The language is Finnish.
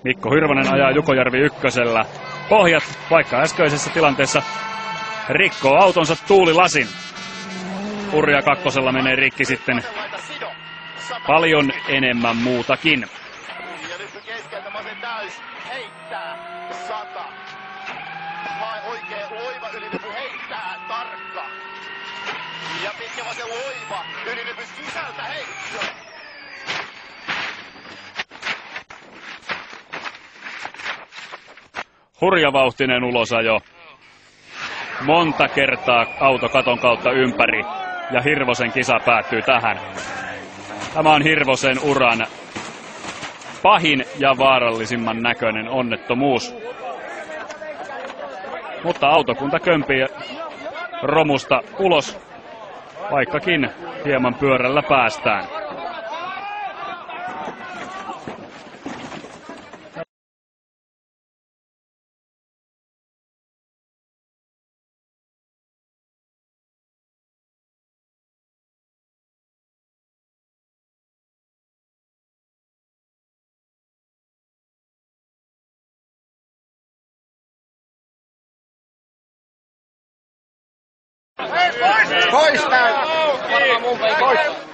Mikko Hirvonen ajaa Jukojärvi ykkösellä pohjat, vaikka äskeisessä tilanteessa rikkoo autonsa tuulilasin. Urja kakkosella menee rikki sitten paljon enemmän muutakin. Ja nyt keskeltä Masen täys heittää 100. Oikein loiva ylilypy heittää tarkka. Ja pitkä vasen loiva ylilypy sisältä heitto. Hurjavauhtinen ulosajo. Monta kertaa auto katon kautta ympäri ja Hirvosen kisa päättyy tähän. Tämä on Hirvosen uran pahin ja vaarallisimman näköinen onnettomuus. Mutta autokunta kömpii romusta ulos, vaikkakin hieman pyörällä päästään. Pois näin! Varmaan mun pois!